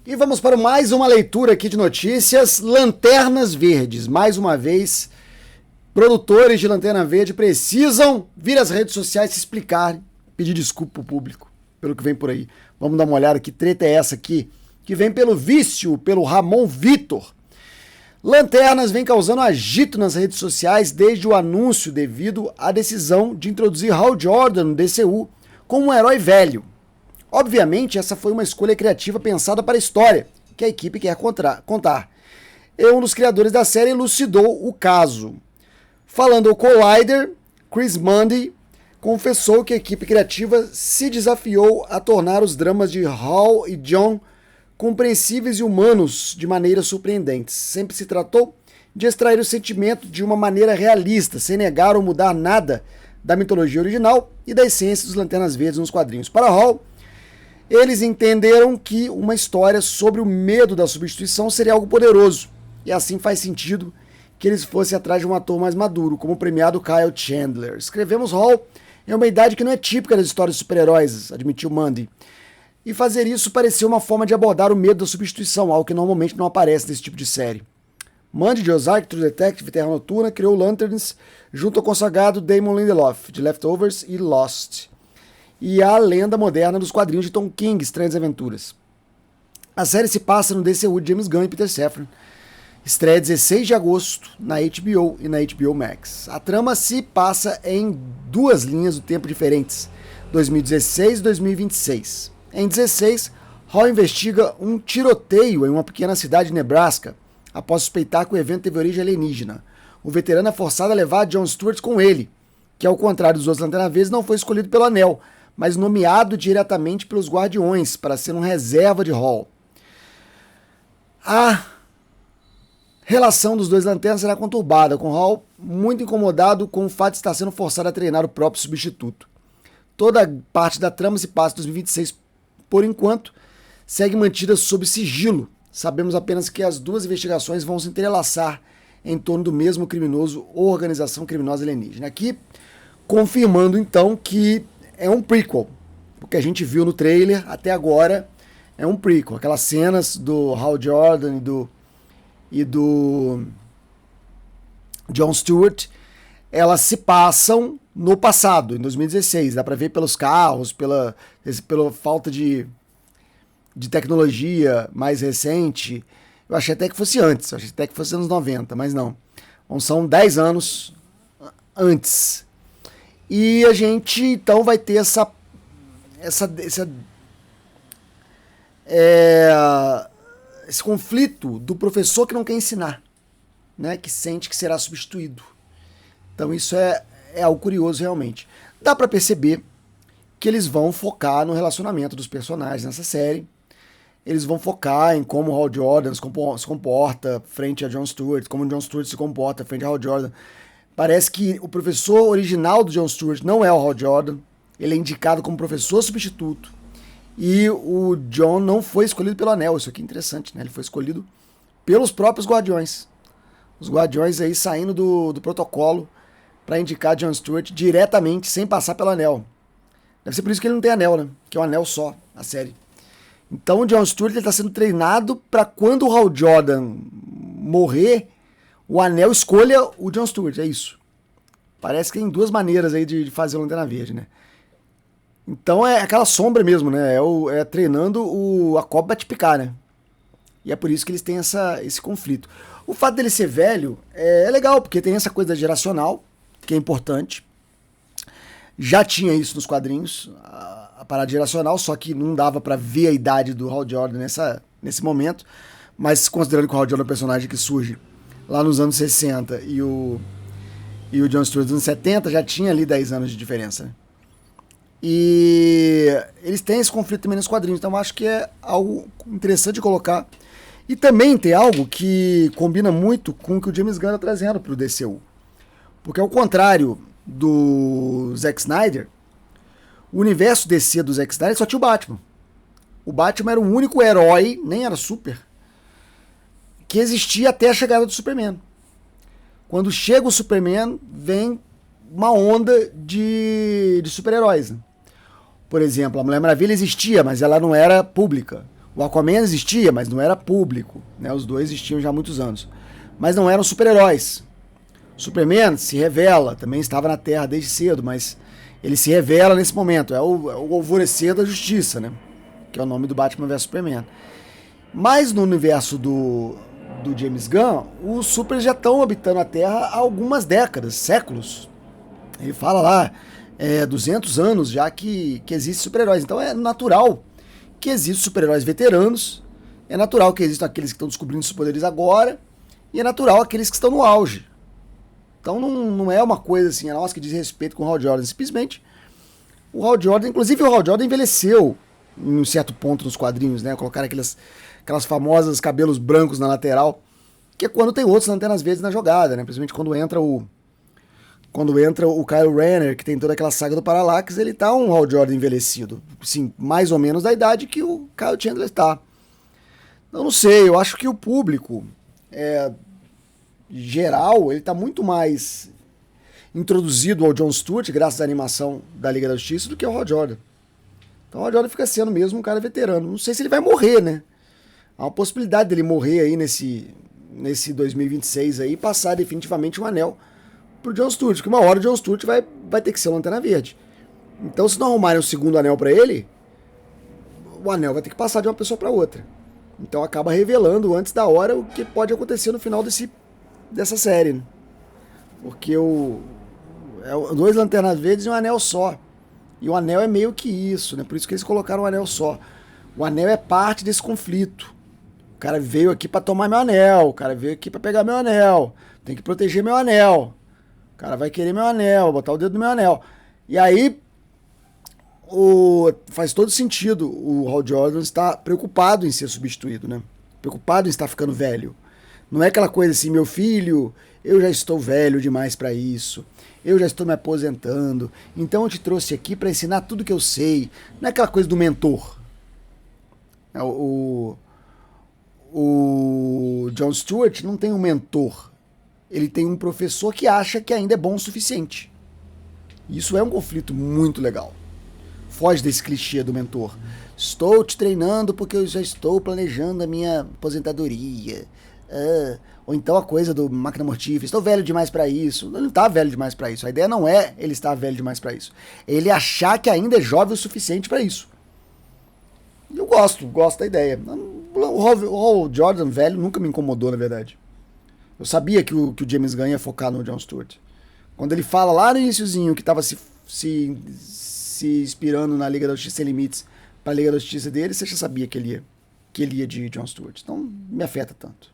E vamos para mais uma leitura aqui de notícias. Lanternas Verdes. Mais uma vez, produtores de Lanterna Verde precisam vir às redes sociais se explicar, pedir desculpa pro público pelo que vem por aí. Vamos dar uma olhada, que treta é essa aqui? Que vem pelo Vício, pelo Ramon Vitor. Lanternas vem causando agito nas redes sociais desde o anúncio devido à decisão de introduzir Hal Jordan no DCU como um herói velho. Obviamente, essa foi uma escolha criativa pensada para a história que a equipe quer contar. E um dos criadores da série elucidou o caso. Falando ao Collider, Chris Mundy confessou que a equipe criativa se desafiou a tornar os dramas de Hal e John compreensíveis e humanos de maneiras surpreendentes. Sempre se tratou de extrair o sentimento de uma maneira realista, sem negar ou mudar nada da mitologia original e da essência dos Lanternas Verdes nos quadrinhos. Para Hal, eles entenderam que uma história sobre o medo da substituição seria algo poderoso, e assim faz sentido que eles fossem atrás de um ator mais maduro, como o premiado Kyle Chandler. Escrevemos Hal em uma idade que não é típica das histórias de super-heróis, admitiu Mundy, e fazer isso pareceu uma forma de abordar o medo da substituição, algo que normalmente não aparece nesse tipo de série. Mundy, de Ozark, True Detective e Terra Noturna, criou Lanterns junto ao consagrado Damon Lindelof, de Leftovers e Lost, e a lenda moderna dos quadrinhos de Tom King, Estranhas Aventuras. A série se passa no DCU de James Gunn e Peter Safran. Estreia 16 de agosto na HBO e na HBO Max. A trama se passa em duas linhas do tempo diferentes, 2016 e 2026. Em 16, Hal investiga um tiroteio em uma pequena cidade de Nebraska, após suspeitar que o evento teve origem alienígena. O veterano é forçado a levar John Stewart com ele, que ao contrário dos outros Lanternas Verdes não foi escolhido pelo Anel, mas nomeado diretamente pelos Guardiões para ser um reserva de Hal. A relação dos dois Lanternas será conturbada, com Hal muito incomodado com o fato de estar sendo forçado a treinar o próprio substituto. Toda parte da trama se passa em 2026, por enquanto, segue mantida sob sigilo. Sabemos apenas que as duas investigações vão se entrelaçar em torno do mesmo criminoso ou organização criminosa alienígena. Aqui, confirmando então que é um prequel. O que a gente viu no trailer até agora é um prequel. Aquelas cenas do Hal Jordan e do John Stewart, elas se passam no passado, em 2016. Dá pra ver pelos carros, pela falta de tecnologia mais recente. Eu achei até que fosse antes, achei até que fosse anos 90, mas não. Então, são 10 anos antes. E a gente, então, vai ter esse conflito do professor que não quer ensinar, né, que sente que será substituído. Então isso é algo curioso realmente. Dá para perceber que eles vão focar no relacionamento dos personagens nessa série. Eles vão focar em como o Hal Jordan se comporta frente a John Stewart, como o John Stewart se comporta frente a Hal Jordan. Parece que o professor original do John Stewart não é o Hal Jordan. Ele é indicado como professor substituto. E o John não foi escolhido pelo Anel. Isso aqui é interessante, né? Ele foi escolhido pelos próprios Guardiões. Os Guardiões aí saindo do protocolo para indicar John Stewart diretamente, sem passar pelo Anel. Deve ser por isso que ele não tem Anel, né? Que é um Anel só, a série. Então o John Stewart está sendo treinado para quando o Hal Jordan morrer, o Anel escolha o John Stewart, é isso. Parece que tem duas maneiras aí de fazer o Lanterna Verde, né? Então é aquela sombra mesmo, né? É treinando a cobra te picar, né? E é por isso que eles têm esse conflito. O fato dele ser velho é legal, porque tem essa coisa geracional, que é importante. Já tinha isso nos quadrinhos, a parada geracional, só que não dava pra ver a idade do Hal Jordan nesse momento. Mas considerando que o Hal Jordan é um personagem que surge lá nos anos 60 e o John Stewart nos anos 70, já tinha ali 10 anos de diferença, né? E eles têm esse conflito também nos quadrinhos, então eu acho que é algo interessante de colocar. E também tem algo que combina muito com o que o James Gunn está trazendo para o DCU. Porque ao contrário do Zack Snyder, o universo DC do Zack Snyder só tinha o Batman. O Batman era o único herói, nem era super, que existia até a chegada do Superman. Quando chega o Superman, vem uma onda de super-heróis, né? Por exemplo, a Mulher Maravilha existia, mas ela não era pública. O Aquaman existia, mas não era público, né? Os dois existiam já há muitos anos. Mas não eram super-heróis. Superman se revela, também estava na Terra desde cedo, mas ele se revela nesse momento. É o alvorecer da justiça, né? Que é o nome do Batman vs Superman. Mas no universo do James Gunn, os supers já estão habitando a Terra há algumas décadas, séculos. Ele fala lá, 200 anos já que existem super-heróis. Então é natural que existam super-heróis veteranos, é natural que existam aqueles que estão descobrindo seus poderes agora, e é natural aqueles que estão no auge. Então não é uma coisa assim, nossa, que diz respeito com o Hal Jordan. Simplesmente, o Hal Jordan, inclusive o Hal Jordan envelheceu em um certo ponto nos quadrinhos, né? Colocaram aquelas famosas cabelos brancos na lateral, que é quando tem outros lanternas verdes na jogada, né? Principalmente quando entra o Kyle Rayner, que tem toda aquela saga do Parallax, ele tá um Hal Jordan envelhecido. Sim, mais ou menos da idade que o Kyle Chandler tá. Eu não sei, eu acho que o público geral, ele tá muito mais introduzido ao Jon Stewart, graças à animação da Liga da Justiça, do que ao Hal Jordan. Então o Hal Jordan fica sendo mesmo um cara veterano. Não sei se ele vai morrer, né? Há uma possibilidade dele morrer aí nesse 2026 aí e passar definitivamente um anel pro Jon Stewart, porque uma hora o Jon Stewart vai ter que ser o Lanterna Verde. Então, se não arrumarem o segundo anel pra ele, o anel vai ter que passar de uma pessoa pra outra. Então acaba revelando antes da hora o que pode acontecer no final dessa série, né? Porque dois Lanternas Verdes e um anel só. E o anel é meio que isso, né? Por isso que eles colocaram um anel só. O anel é parte desse conflito. O cara veio aqui pra tomar meu anel, o cara veio aqui pra pegar meu anel, tem que proteger meu anel. O cara vai querer meu anel, botar o dedo no meu anel. E aí, faz todo sentido o Hal Jordan estar preocupado em ser substituído, né? Preocupado em estar ficando velho. Não é aquela coisa assim, meu filho, eu já estou velho demais para isso. Eu já estou me aposentando. Então eu te trouxe aqui para ensinar tudo que eu sei. Não é aquela coisa do mentor. O Jon Stewart não tem um mentor. Ele tem um professor que acha que ainda é bom o suficiente. Isso é um conflito muito legal. Foge desse clichê do mentor. Estou te treinando porque eu já estou planejando a minha aposentadoria. Ou então a coisa do máquina mortífera. Estou velho demais para isso. Ele não está velho demais para isso. A ideia não é ele estar velho demais para isso. É ele achar que ainda é jovem o suficiente para isso. Eu gosto da ideia. O Hal Jordan velho nunca me incomodou, na verdade. Eu sabia que o James Gunn ia focar no Jon Stewart. Quando ele fala lá no iniciozinho que estava se inspirando na Liga da Justiça Sem Limites para a Liga da Justiça dele, você já sabia que ele ia de Jon Stewart. Então, não me afeta tanto.